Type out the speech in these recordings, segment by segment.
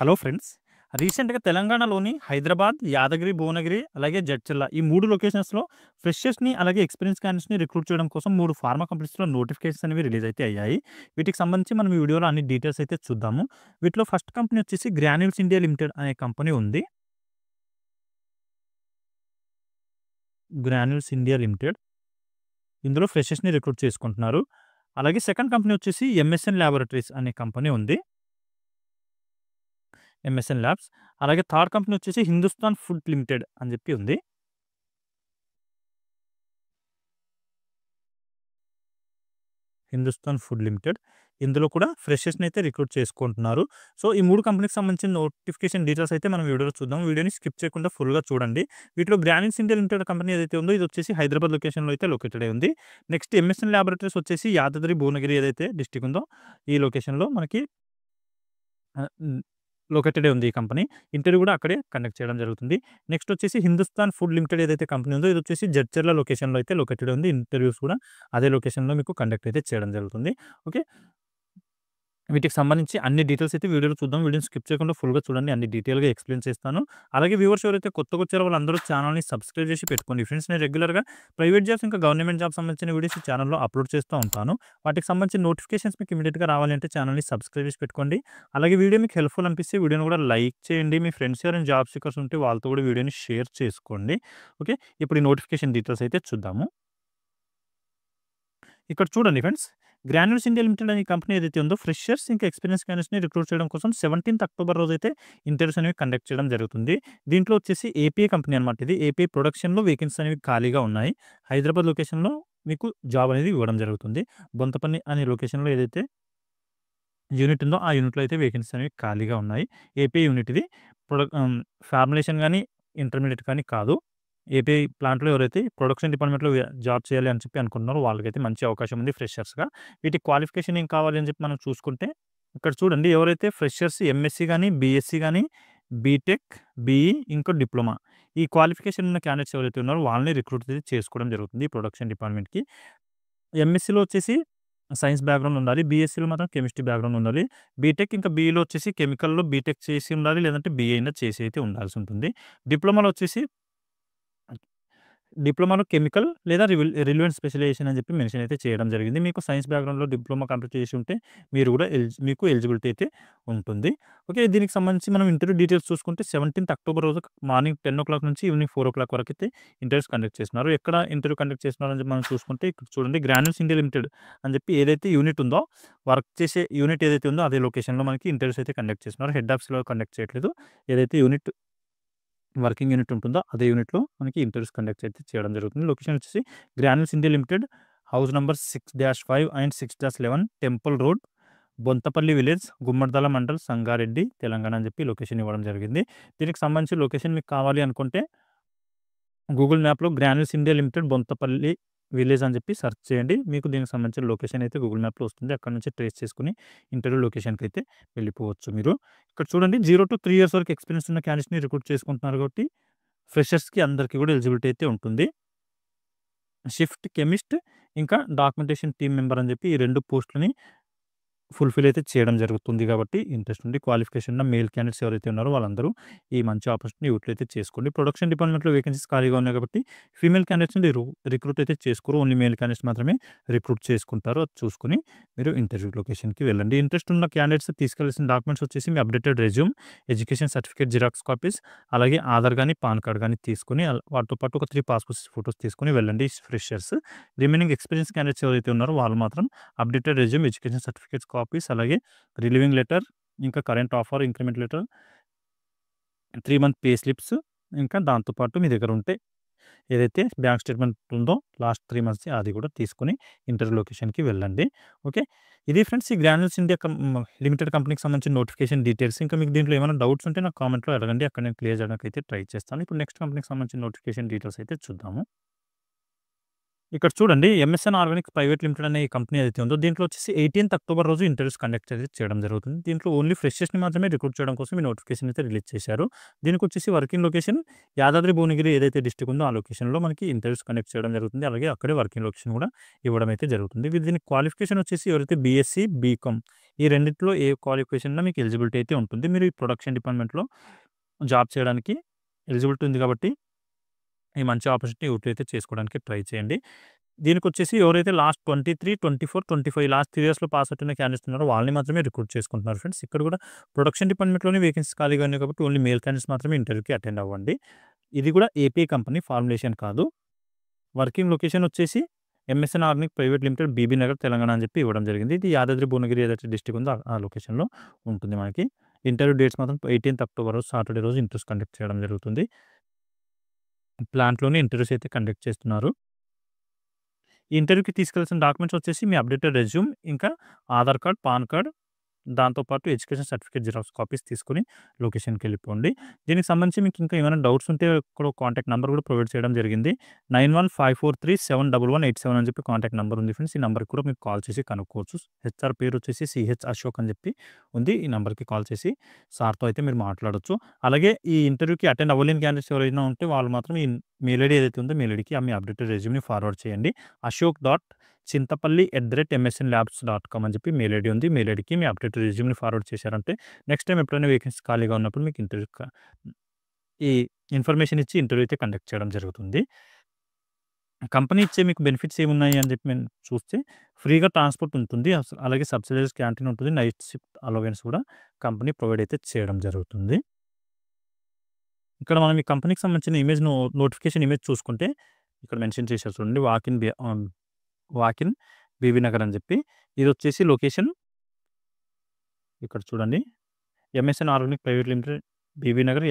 Hello friends. రీసెంట్‌గా తెలంగాణలోని హైదరాబాద్, యాదగిరి, భువనగిరి అలాగే జడ్చర్ల ఈ 3 లొకేషన్స్‌లో ఫ్రెషర్స్‌ని అలాగే ఎక్స్‌పీరియన్స్ క్యాండిడేట్స్‌ని రిక్రూట్ చేయడం కోసం 3 ఫార్మా కంపెనీస్‌లో నోటిఫికేషన్స్ అనేవి రిలీజ్ అయితే అయ్యాయి. వీటికి సంబంధించి మనం ఈ వీడియోలో అన్ని డీటెయిల్స్ అయితే చూద్దాము. వీటిలో ఫస్ట్ కంపెనీ వచ్చేసి గ్రాన్యూల్స్ ఇండియా లిమిటెడ్ అనే కంపెనీ ఉంది. గ్రాన్యూల్స్ ఇండియా లిమిటెడ్ ఇందులో ఫ్రెషర్స్‌ని రిక్రూట్ చేసుకుంటున్నారు. అలాగే సెకండ్ కంపెనీ వచ్చేసి ఎంఎస్ఎన్ ల్యాబొరేటరీస్ అనే కంపెనీ ఉంది. MSN labs. అలాగే థర్డ్ కంపెనీ వచ్చేసి హిందుస్థాన్ ఫుడ్ లిమిటెడ్ అని చెప్పి ఉంది. Hindustan food limited. ఇందులో కూడా ఫ్రెషర్స్‌ని అయితే రిక్రూట్ చేసుకుంటున్నారు. సో, ఈ 3 కంపెనీకి సంబంధించిన నోటిఫికేషన్ డీటెయిల్స్ అయితే మనం వీడియోలో చూద్దాం. వీడియోని స్కిప్ చేయకుండా ఫుల్‌గా చూడండి. వీటిలో గ్రాన్యూల్స్ ఇండియా లిమిటెడ్ కంపెనీ ఏదైతే ఉందో ఇది వచ్చేసి హైదరాబాద్ లొకేషన్‌లో అయితే లొకేటెడ్ అయి ఉంది. నెక్స్ట్ ఎంఎస్ఎన్ ల్యాబొరేటరీస్ వచ్చేసి యాదాద్రి, భువనగిరి ఏదైతే డిస్ట్రిక్ట్ ఉందో ఈ లొకేషన్‌లో మనకి లొకేటెడే ఉంది ఈ కంపెనీ. ఇంటర్వ్యూ కూడా అక్కడే కండక్ట్ చేయడం జరుగుతుంది. నెక్స్ట్ వచ్చేసి హిందుస్థాన్ ఫుడ్ లిమిటెడ్ ఏదైతే కంపెనీ ఉందో ఇది వచ్చేసి జడ్చర్ల లొకేషన్‌లో అయితే లొకేటెడ్ ఉంది. ఇంటర్వ్యూస్ కూడా అదే లొకేషన్‌లో మీకు కండక్ట్ అయితే చేయడం జరుగుతుంది. ఓకే. వీటికి సంబంధించి అన్ని డీటెయిల్స్ అయితే వీడియోలో చూద్దాం. వీడియోని స్కిప్ చేయకుండా ఫుల్‌గా చూడండి. అన్ని డీటెయిల్‌గా ఎక్స్‌ప్లెయిన్ చేస్తాను. అలాగే వ్యూవర్స్ ఎవరైతే కొత్తగా వచ్చారో వాళ్ళందరూ ఛానెల్‌ని సబ్స్క్రైబ్ చేసి పెట్టుకోండి. ఫ్రెండ్స్, నేను రెగ్యులర్‌గా ప్రైవేట్ జాబ్స్ ఇంకా గవర్నమెంట్ జాబ్స్ సంబంధించిన వీడియోస్ ఈ ఛానెల్‌లో అప్లోడ్ చేస్తూ ఉంటాను. వాటికి సంబంధించిన నోటిఫికేషన్స్ మీకు ఇమ్మీడియేట్‌గా రావాలి అంటే ఛానెల్‌ని సబ్స్క్రైబ్ చేసి పెట్టుకోండి. అలాగే వీడియో మీకు హెల్ప్‌ఫుల్ అనిపిస్తే వీడియోని కూడా లైక్ చేయండి. మీ ఫ్రెండ్స్ ఎవరైనా జాబ్ సీకర్స్ ఉంటే వాళ్ళతో కూడా వీడియోని షేర్ చేసుకోండి. ఓకే. ఇప్పుడు ఈ నోటిఫికేషన్ డీటెయిల్స్ అయితే చూద్దాము. ఇక్కడ చూడండి ఫ్రెండ్స్. గ్రాన్యూల్స్ ఇండియా లిమిటెడ్ అనే కంపెనీ ఏదైతే ఉందో ఫ్రెషర్స్ ఇంకా ఎక్స్‌పీరియన్స్ క్యాండిడేట్స్‌ని రిక్రూట్ చేయడం కోసం 17థ్ అక్టోబర్ రోజైతే ఇంటర్వ్యూస్ అనేవి కండక్ట్ చేయడం జరుగుతుంది. దీంట్లో వచ్చేసి ఏపీఐ కంపెనీ అనమాట ఇది. ఏపీఐ ప్రొడక్షన్‌లో వేకెన్సీస్ అనేవి ఖాళీగా ఉన్నాయి. హైదరాబాద్ లొకేషన్‌లో మీకు జాబ్ అనేది ఇవ్వడం జరుగుతుంది. బొంతపల్లి అనే లొకేషన్‌లో ఏదైతే యూనిట్ ఉందో ఆ యూనిట్‌లో అయితే వేకెన్సీస్ అనేవి ఖాళీగా ఉన్నాయి. ఏపీఐ యూనిట్ ఇది. ఫార్ములేషన్ గాని, ఇంటర్మీడియేట్ కానీ కాదు. ఏపీఐ ప్లాంట్‌లో ఎవరైతే ప్రొడక్షన్ డిపార్ట్‌మెంట్‌లో జాబ్ చేయాలి అని చెప్పి అనుకుంటున్నారో వాళ్ళకైతే మంచి అవకాశం ఉంది ఫ్రెషర్స్‌గా. వీటి క్వాలిఫికేషన్ ఏం కావాలి అని చెప్పి మనం చూసుకుంటే ఇక్కడ చూడండి, ఎవరైతే ఫ్రెషర్స్ ఎంఎస్సీ గాని, బీఎస్సీ గాని, బీటెక్, బీఈ ఇంకా డిప్లొమా ఈ క్వాలిఫికేషన్ ఉన్న క్యాండిడేట్స్ ఎవరైతే ఉన్నారో వాళ్ళని రిక్రూట్ అయితే చేసుకోవడం జరుగుతుంది ఈ ప్రొడక్షన్ డిపార్ట్‌మెంట్‌కి. ఎంఎస్సీలో వచ్చేసి సైన్స్ బ్యాక్‌గ్రౌండ్ ఉండాలి. బీఎస్సీలో మాత్రం కెమిస్ట్రీ బ్యాక్‌గ్రౌండ్ ఉండాలి. బీటెక్ ఇంకా బీఈలో వచ్చేసి కెమికల్‌లో బీటెక్ చేసి ఉండాలి. లేదంటే బీఏ అయినా చేసి అయితే ఉండాల్సి ఉంటుంది. డిప్లొమాలో వచ్చేసి డిప్లొమాలో కెమికల్ లేదా రిలవెంట్ స్పెషలైజేషన్ అని చెప్పి మెన్షన్ అయితే చేయడం జరిగింది. మీకు సైన్స్ బ్యాక్‌గ్రౌండ్‌లో డిప్లొమా కంప్లీట్ చేసి ఉంటే మీరు కూడా మీకు ఎలిజిబిలిటీ అయితే ఉంటుంది. ఓకే. దీనికి సంబంధించి మనం ఇంటర్వ్యూ డీటెయిల్స్ చూసుకుంటే 17థ్ అక్టోబర్ రోజు మార్నింగ్ 10:00 నుంచి ఈవినింగ్ 4:00 వరకైతే ఇంటర్వ్యూస్ కండక్ట్ చేస్తున్నారు. ఎక్కడ ఇంటర్వ్యూ కండక్ట్ చేస్తున్నారని చెప్పి మనం చూసుకుంటే ఇక్కడ చూడండి, గ్రాన్యూల్స్ ఇండియా లిమిటెడ్ అని చెప్పి ఏదైతే యూనిట్ ఉందో, వర్క్ చేసే యూనిట్ ఏదైతే ఉందో అదే లొకేషన్‌లో మనకి ఇంటర్వ్యూస్ అయితే కండక్ట్ చేస్తున్నారు. హెడ్ ఆఫీస్‌లో కండక్ట్ చేయట్లేదు. ఏదైతే వర్కింగ్ యూనిట్ ఉంటుందో అదే యూనిట్‌లో మనకి ఇంటర్వ్యూస్ కండక్ట్ అయితే చేయడం జరుగుతుంది. లొకేషన్ వచ్చేసి granules India limited, house number 6-5 and 6-11 temple road, Bonthapalli village, Gummadidala mandal, Sangareddy, Telangana అని చెప్పి లొకేషన్ ఇవ్వడం జరిగింది. దీనికి సంబంధించి లొకేషన్ మీకు కావాలి అనుకుంటే గూగుల్ మ్యాప్‌లో granules India limited Bonthapalli village అని చెప్పి సెర్చ్ చేయండి. మీకు దీనికి సంబంధించిన లొకేషన్ అయితే గూగుల్ మ్యాప్‌లో వస్తుంది. అక్కడి నుంచి ట్రేస్ చేసుకొని ఇంటర్వ్యూ లొకేషన్‌కైతే వెళ్ళిపోవచ్చు మీరు. ఇక్కడ చూడండి, 0-3 ఇయర్స్ వరకు ఎక్స్‌పీరియన్స్ ఉన్న క్యాండిడేట్స్‌ని రిక్రూట్ చేసుకుంటున్నారు కాబట్టి ఫ్రెషర్స్‌కి అందరికి కూడా ఎలిజిబిలిటీ అయితే ఉంటుంది. షిఫ్ట్ కెమిస్ట్ ఇంకా డాక్యుమెంటేషన్ టీమ్ మెంబర్ అని చెప్పి ఈ 2 పోస్టులని ఫుల్‌ఫిల్ అయితే చేయడం జరుగుతుంది కాబట్టి ఇంట్రెస్ట్ ఉండి క్వాలిఫికేషన్ ఉన్న మేల్ క్యాండిడేట్స్ ఎవరైతే ఉన్నారో వాళ్ళందరూ ఈ మంచి ఆపర్చునిటీని యూటిలైజ్ అయితే చేసుకోండి. ప్రొడక్షన్ డిపార్ట్మెంట్‌లో వేకెన్సీస్ ఖాళీగా ఉన్నాయి కాబట్టి ఫీమేల్ క్యాండిడేట్స్‌ని రిక్రూట్ అయితే చేసుకోరు. ఓన్లీ మేల్ క్యాండిడేట్స్ మాత్రమే రిక్రూట్ చేసుకుంటారు. అది చూసుకొని మీరు ఇంటర్వ్యూ లొకేషన్‌కి వెళ్ళండి. ఇంట్రెస్ట్ ఉన్న క్యాండిడేట్స్ తీసుకెళ్లాల్సిన డాక్యుమెంట్స్ వచ్చేసి మీ updated resume, education certificate xerox copies, అలాగే ఆధార్ గాని, పాన్ కార్డ్ గాని తీసుకొని వాటితో పాటు ఒక 3 పాస్‌పోర్ట్ ఫోటోస్ తీసుకొని వెళ్ళండి ఫ్రెషర్స్. రిమైనింగ్ ఎక్స్‌పీరియన్స్ క్యాండిడేట్స్ ఎవరైతే ఉన్నారో వాళ్ళు మాత్రం updated resume, education certificates copies, అలాగే రిలీవింగ్ లెటర్, ఇంకా current offer, increment letter, 3 month pay slips, ఇంకా దాంతో పాటు మీ దగ్గర ఉంటే ఏదైతే బ్యాంక్ స్టేట్మెంట్ ఉందో లాస్ట్ 3 మంత్స్‌ది అది కూడా తీసుకొని ఇంటర్వ్యూ లొకేషన్‌కి వెళ్ళండి. ఓకే. ఇది ఫ్రెండ్స్ ఈ గ్రాన్యూల్స్ ఇండియా లిమిటెడ్ కంపెనీకి సంబంధించిన నోటిఫికేషన్ డీటెయిల్స్. ఇంకా మీకు దీంట్లో ఏమైనా డౌట్స్ ఉంటే నాకు కామెంట్‌లో అడగండి. అక్కడ నేను క్లియర్ చేయడానికి అయితే ట్రై చేస్తాను. ఇప్పుడు నెక్స్ట్ కంపెనీకి సంబంధించిన నోటిఫికేషన్ డీటెయిల్స్ అయితే చూద్దాము. ఇక్కడ చూడండి ఎంఎస్ఎన్ ఆర్గానిక్స్ ప్రైవేట్ లిమిటెడ్ అనే ఈ కంపెనీ ఏదైతే ఉందో దీంట్లో వచ్చేసి 18th అక్టోబర్ రోజు ఇంటర్వ్యూస్ కండక్ట్ అయితే చేయడం జరుగుతుంది. దీంట్లో ఓన్లీ ఫ్రెషర్స్‌ని మాత్రమే రిక్రూట్ చేయడం కోసం ఈ నోటిఫికేషన్ అయితే రిలీజ్ చేశారు. దీనికి వచ్చేసి వర్కింగ్ లొకేషన్ యాదాద్రి భువనగిరి ఏదైతే డిస్ట్రిక్ట్ ఉందో ఆ లొకేషన్‌లో మనకి ఇంటర్వ్యూస్ కండక్ట్ చేయడం జరుగుతుంది. అలాగే అక్కడే వర్కింగ్ లొకేషన్ కూడా ఇవ్వడం అయితే జరుగుతుంది. దీనికి క్వాలిఫికేషన్ వచ్చేసి ఎవరైతే బీఎస్సీ, బీకామ్ ఈ రెండిట్లో ఏ క్వాలిఫికేషన్ ఉన్నా మీకు ఎలిజిబిలిటీ అయితే ఉంటుంది. మీరు ఈ ప్రొడక్షన్ డిపార్ట్మెంట్‌లో జాబ్ చేయడానికి ఎలిజిబిలిటీ ఉంది కాబట్టి ఈ మంచి ఆపర్చునిటీ యూటిలైజ్ అయితే చేసుకోవడానికి ట్రై చేయండి. దీనికొచ్చేసి ఎవరైతే లాస్ట్ 23, 24, 25 లాస్ట్ 3 ఇయర్స్‌లో పాస్ అవుట్ అయిన క్యాండిడేట్స్ ఉన్నారో వాళ్ళని మాత్రమే రిక్రూట్ చేసుకుంటున్నారు ఫ్రెండ్స్. ఇక్కడ కూడా ప్రొడక్షన్ డిపార్ట్మెంట్‌లోనే వేకెన్సీస్ ఖాళీగా ఉన్నాయి కాబట్టి ఓన్లీ మేల్ క్యాండిడేట్స్ మాత్రమే ఇంటర్వ్యూకి అటెండ్ అవ్వండి. ఇది కూడా ఏపీ కంపెనీ ఫార్ములేషన్ కాదు. వర్కింగ్ లొకేషన్ వచ్చేసి MSN organic private limited Bibinagar Telangana అని చెప్పి ఇవ్వడం జరిగింది. ఇది యాదాద్రి భువనగిరి ఏదైతే డిస్ట్రిక్ట్ ఉందో ఆ లొకేషన్‌లో ఉంటుంది మనకి. ఇంటర్వ్యూ డేట్స్ మాత్రం 18th అక్టోబర్ రోజు సాటర్డే రోజు ఇంటర్వ్యూస్ కండక్ట్ చేయడం జరుగుతుంది. ప్లాంట్‌లోనే ఇంటర్వ్యూస్ అయితే కండక్ట్ చేస్తున్నారు. ఈ ఇంటర్వ్యూకి తీసుకెళ్లాల్సిన డాక్యుమెంట్స్ వచ్చేసి మీ అప్డేటెడ్ రెజ్యూమ్, ఇంకా ఆధార్ కార్డ్, పాన్ కార్డ్, దాంతో పాటు ఎడ్యుకేషన్ సర్టిఫికేట్ జిరాక్స్ కాపీస్ తీసుకొని లొకేషన్‌కి వెళ్ళిపోండి. దీనికి సంబంధించి మీకు ఇంకా ఏమైనా డౌట్స్ ఉంటే ఇక్కడ కాంటాక్ట్ నంబర్ కూడా ప్రొవైడ్ చేయడం జరిగింది. 9154371187 అని చెప్పి కాంటాక్ట్ నంబర్ ఉంది ఫ్రెండ్స్. ఈ నంబర్‌కి కూడా మీరు కాల్ చేసి కనుక్కోవచ్చు. హెచ్ఆర్ పేరు వచ్చేసి సిహెచ్ అశోక్ అని చెప్పి ఉంది. ఈ నంబర్‌కి కాల్ చేసి సార్‌తో అయితే మీరు మాట్లాడొచ్చు. అలాగే ఈ ఇంటర్వ్యూకి అటెండ్ అవ్వలేని క్యాండిడేట్స్ ఎవరైనా ఉంటే వాళ్ళు మాత్రం ఈ మెయిల్ ఐడీ ఏదైతే ఉందో మెయిల్ ఐడీకి మీ అప్డేటెడ్ రెజ్యూమ్‌ని ఫార్వర్డ్ చేయండి. ashok.chintapalli@msnlabs.com అని చెప్పి మెయిల్ ఐడీ ఉంది. మెయిల్ ఐడీకి మీ అప్డేటెడ్ రెజ్యూమ్‌ని ఫార్వర్డ్ చేశారంటే నెక్స్ట్ టైమ్ ఎప్పుడైనా వేకెన్సీ ఖాళీగా ఉన్నప్పుడు మీకు ఇంటర్వ్యూ ఈ ఇన్ఫర్మేషన్ ఇచ్చి ఇంటర్వ్యూ అయితే కండక్ట్ చేయడం జరుగుతుంది. కంపెనీ ఇచ్చే మీకు బెనిఫిట్స్ ఏమున్నాయి అని చెప్పి మేము చూస్తే ఫ్రీగా ట్రాన్స్‌పోర్ట్ ఉంటుంది. అలాగే సబ్సిడైజ్డ్ క్యాంటీన్ ఉంటుంది. నైట్ షిఫ్ట్ అలవెన్స్ కూడా కంపెనీ ప్రొవైడ్ అయితే చేయడం జరుగుతుంది. ఇక్కడ మనం ఈ కంపెనీకి సంబంధించిన నోటిఫికేషన్ ఇమేజ్ చూసుకుంటే ఇక్కడ మెన్షన్ చేశారు చూడండి. వాకిన్ బీబీ నగర్ అని చెప్పి. ఇది వచ్చేసి లొకేషన్ ఇక్కడ చూడండి. MSN organic private limited Bibinagar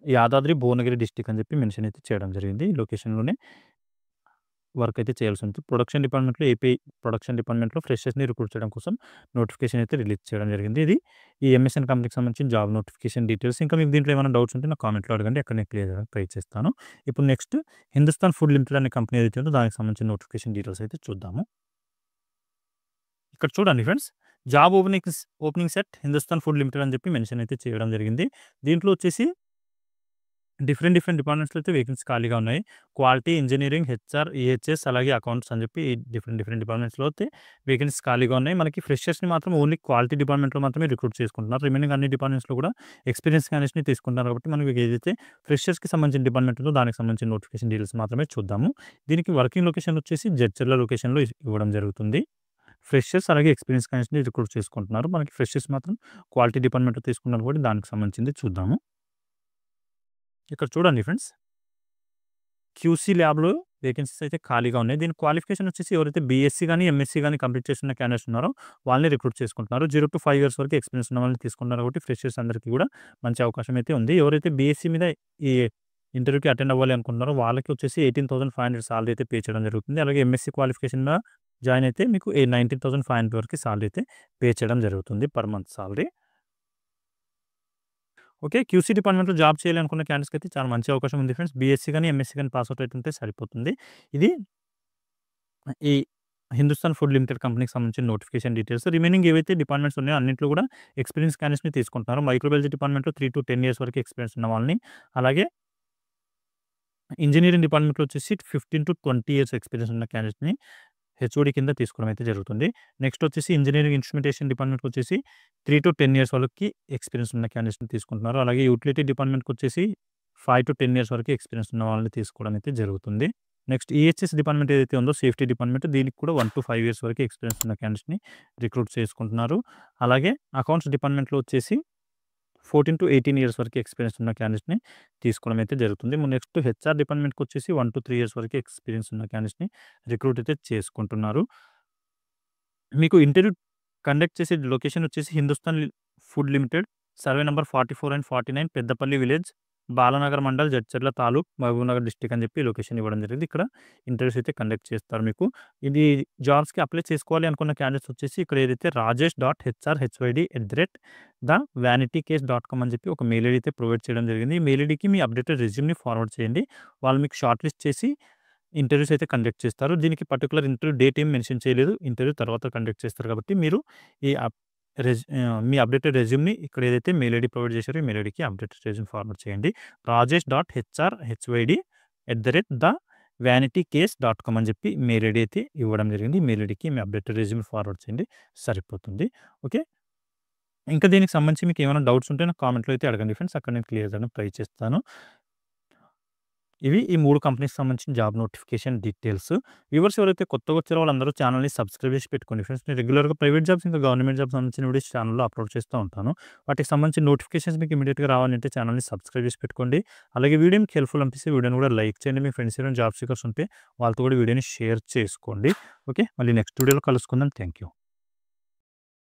Yadadri Bhuvanagiri district అని చెప్పి మెన్షన్ అయితే చేయడం జరిగింది. ఈ లొకేషన్‌లోనే వర్క్ అయితే చేయాల్సి ఉంటుంది. ప్రొడక్షన్ డిపార్ట్మెంట్‌లో ఏపీ ప్రొడక్షన్ డిపార్ట్మెంట్‌లో ఫ్రెషర్స్‌ని రిక్రూట్ చేయడం కోసం నోటిఫికేషన్ అయితే రిలీజ్ చేయడం జరిగింది. ఇది ఈ ఎంఎస్ఎన్ కంపెనీకి సంబంధించిన జాబ్ నోటిఫికేషన్ డీటెయిల్స్. ఇంకా మీకు దీంట్లో ఏమైనా డౌట్స్ ఉంటే నాకు కామెంట్‌లో అడగండి. అక్కడ నేను క్లియర్ చేయడానికి ట్రై చేస్తాను. ఇప్పుడు నెక్స్ట్ హిందుస్థాన్ ఫుడ్ లిమిటెడ్ అనే కంపెనీ ఏదైతే ఉందో దానికి సంబంధించిన నోటిఫికేషన్ డీటెయిల్స్ అయితే చూద్దాము. ఇక్కడ చూడండి friends. Job opening set Hindustan food limited అని చెప్పి మెన్షన్ అయితే చేయడం జరిగింది. దీంట్లో వచ్చేసి డిఫరెంట్ డిపార్ట్మెంట్స్‌లో అయితే వేకెన్సీ ఖాళీగా ఉన్నాయి. క్వాలిటీ, ఇంజినీరింగ్, హెచ్ఆర్, ఈహెచ్ఎస్ అలాగే అకౌంట్స్ అని చెప్పి డిఫరెంట్ డిపార్ట్మెంట్స్‌లో అయితే వేకెన్సీస్ ఖాళీగా ఉన్నాయి. మనకి ఫ్రెషర్స్‌ని మాత్రం ఓన్లీ క్వాలిటీ డిపార్ట్మెంట్‌లో మాత్రమే రిక్రూట్ చేసుకుంటున్నారు. రిమైనింగ్ అన్ని డిపార్ట్మెంట్స్‌లో కూడా ఎక్స్పీరియన్స్ క్యాండిడేట్స్‌ని తీసుకుంటున్నారు కాబట్టి మనకి ఏదైతే ఫ్రెషర్స్‌కి సంబంధించిన డిపార్ట్మెంట్ ఉందో దానికి సంబంధించిన నోటిఫికేషన్ డీటెయిల్స్ మాత్రమే చూద్దాము. దీనికి వర్కింగ్ లొకేషన్ వచ్చేసి జడ్చర్ల లొకేషన్‌లో ఇవ్వడం జరుగుతుంది. ఫ్రెషర్స్ అలాగే ఎక్స్పీరియన్స్ క్యాండిడేట్స్‌ని రిక్రూట్ చేసుకుంటున్నారు. మనకి ఫ్రెషర్స్ మాత్రం క్వాలిటీ డిపార్ట్మెంట్‌లో తీసుకున్నారు కాబట్టి దానికి సంబంధించింది చూద్దాము. ఇక్కడ చూడండి ఫ్రెండ్స్. క్యూసీ ల్యాబ్‌లో వేకెన్సీస్ అయితే ఖాళీగా ఉన్నాయి. దీని క్వాలిఫికేషన్ వచ్చేసి ఎవరైతే బీఎస్సీ గాని, ఎంఎస్సీ గాని కంప్లీట్ చేసిన క్యాండిడేట్స్ ఉన్నారో వాళ్ళని రిక్రూట్ చేసుకుంటున్నారు. 0-5 ఇయర్స్ వరకు ఎక్స్పీరియన్స్ ఉన్న వాళ్ళని తీసుకుంటున్నారు కాబట్టి ఫ్రెషర్స్ అందరికీ కూడా మంచి అవకాశం అయితే ఉంది. ఎవరైతే బీఎస్సీ మీద ఈ ఇంటర్వ్యూకి అటెండ్ అవ్వాలి అనుకుంటున్నారో వాళ్ళకి వచ్చేసి 18,500 సాలరీ అయితే పే చేయడం జరుగుతుంది. అలాగే ఎంఎస్సీ క్వాలిఫికేషన్ మీద జాయిన్ అయితే మీకు 19,500 వరకు సాలరీ అయితే పే చేయడం జరుగుతుంది per month salary. Okay. QC డిపార్ట్మెంట్‌లో జాబ్ చేయాలనుకున్న క్యాండిడేట్స్‌కి అయితే చాలా మంచి అవకాశం ఉంది ఫ్రెండ్స్. బీఎస్సీ గాని, ఎంఎస్సీ గాని పాస్ అవుట్ అయితే సరిపోతుంది. ఇది ఈ హిందుస్థాన్ ఫుడ్ లిమిటెడ్ కంపెనీకి సంబంధించిన నోటిఫికేషన్ డీటెయిల్స్. రిమైనింగ్ ఏవైతే డిపార్ట్మెంట్స్ ఉన్నాయో అన్నింటిలో కూడా ఎక్స్పీరియన్స్ క్యాండిడేట్స్‌ని తీసుకుంటున్నారు. మైక్రోబయాలజీ డిపార్ట్మెంట్‌లో 3-10 ఇయర్స్ వరకు ఎక్స్పీరియన్స్ ఉన్న వాళ్ళని, అలాగే ఇంజినీరింగ్ డిపార్ట్మెంట్‌లో వచ్చేసి 15-20 ఇయర్స్ ఎక్స్పీరియన్స్ ఉన్న క్యాండిడేట్స్‌ని హెచ్ఓడి కింద తీసుకోవడం అయితే జరుగుతుంది. నెక్స్ట్ వచ్చేసి ఇంజినీరింగ్ ఇన్స్ట్రుమెంటేషన్ డిపార్ట్మెంట్‌కి వచ్చేసి 3-10 ఇయర్స్ వరకి ఎక్స్పీరియన్స్ ఉన్న క్యాండిడేట్స్‌ని తీసుకుంటున్నారు. అలాగే యూటిలిటీ డిపార్ట్మెంట్‌కి వచ్చేసి 5-10 ఇయర్స్ వరకు ఎక్స్పీరియన్స్ ఉన్న వాళ్ళని తీసుకోవడం అయితే జరుగుతుంది. నెక్స్ట్ ఈహెచ్ఎస్ డిపార్ట్మెంట్ ఏదైతే ఉందో సేఫ్టీ డిపార్ట్మెంట్ దీనికి కూడా 1-5 ఇయర్స్ వరకు ఎక్స్పీరియన్స్ ఉన్న క్యాండిడేట్స్‌ని రిక్రూట్ చేసుకుంటున్నారు. అలాగే అకౌంట్స్ డిపార్ట్మెంట్‌లో వచ్చేసి 14-18 ఇయర్స్ వరకు ఎక్స్పీరియన్స్ ఉన్న క్యాండిడేట్స్‌ని తీసుకోవడం అయితే జరుగుతుంది. నెక్స్ట్ హెచ్ఆర్ డిపార్ట్మెంట్‌కి వచ్చేసి 1-3 ఇయర్స్ వరకు ఎక్స్పీరియన్స్ ఉన్న క్యాండిడేట్స్‌ని రిక్రూట్ అయితే చేసుకుంటున్నారు. మీకు ఇంటర్వ్యూ కండక్ట్ చేసే లొకేషన్ వచ్చేసి Hindustan food limited, survey number 44 and 49, Peddapalli village, Balanagar mandal, Jadcherla taluk, Mahabubnagar district అని చెప్పి లొకేషన్ ఇవ్వడం జరిగింది. ఇక్కడ ఇంటర్వ్యూస్ అయితే కండక్ట్ చేస్తారు మీకు. ఇది జాబ్స్‌కి అప్లై చేసుకోవాలి అనుకున్న క్యాండిడేట్స్ వచ్చేసి ఇక్కడ ఏదైతే rajesh.hrhyd@thevanitycase.com అని చెప్పి ఒక మెయిల్ ఐడీ అయితే ప్రొవైడ్ చేయడం జరిగింది. ఈ మెయిల్ ఐడీకి మీ అప్డేటెడ్ రెజ్యూమ్‌ని ఫార్వర్డ్ చేయండి. వాళ్ళు మీకు షార్ట్ లిస్ట్ చేసి ఇంటర్వ్యూస్ అయితే కండక్ట్ చేస్తారు. దీనికి పర్టిక్యులర్ ఇంటర్వ్యూ డేట్ ఏం మెన్షన్ చేయలేదు. ఇంటర్వ్యూ తర్వాత కండక్ట్ చేస్తారు కాబట్టి మీరు ఈ మీ అప్డేటెడ్ రెజ్యూమ్‌ని ఇక్కడ ఏదైతే మెయిల్ ఐడీ ప్రొవైడ్ చేశారో ఈ మెయిల్ ఐడీకి అప్డేటెడ్ రెజ్యూమ్ ఫార్వర్డ్ చేయండి. rajesh.hrhyd@vanity case.com అని చెప్పి మెయిల్ ఐడీ అయితే ఇవ్వడం జరిగింది. మెయిల్ ఐడీకి మీ అప్డేటెడ్ రెజ్యూమ్ ఫార్వర్డ్ చేయండి సరిపోతుంది. ఓకే. ఇంకా దీనికి సంబంధించి మీకు ఏమైనా డౌట్స్ ఉంటే నాకు కామెంట్‌లో అయితే అడగండి ఫ్రెండ్స్. అక్కడ నేను క్లియర్ చేయడానికి ట్రై చేస్తాను. ఇవి ఈ 3 కంపెనీస్‌కి సంబంధించిన జాబ్ నోటిఫికేషన్ డీటెయిల్స్. వ్యూవర్స్ ఎవరైతే కొత్తగా వచ్చారో వాళ్ళందరూ ఛానల్‌ని సబ్స్క్రైబ్ చేసి పెట్టుకోండి ఫ్రెండ్స్. నేను రెగ్యులర్‌గా ప్రైవేట్ జాబ్స్ ఇంకా గవర్నమెంట్ జాబ్స్ సంబంధించిన వీడియోస్ ఛానల్‌లో అప్లోడ్ చేస్తూ ఉంటాను. వాటికి సంబంధించిన నోటిఫికేషన్స్ మీకు ఇమ్మీడియేట్‌గా రావాలంటే ఛానల్‌ని సబ్స్క్రైబ్ చేసి పెట్టుకోండి. అలాగే వీడియో మీకు హెల్ప్‌ఫుల్ అనిపిస్తే వీడియోని కూడా లైక్ చేయండి. మీ ఫ్రెండ్స్ ఎవరైనా జాబ్ సీకర్స్ ఉంటే వాళ్ళతో కూడా వీడియోని షేర్ చేసుకోండి. ఓకే. మళ్ళీ నెక్స్ట్ వీడియోలో కలుసుకుందాం. Thank you.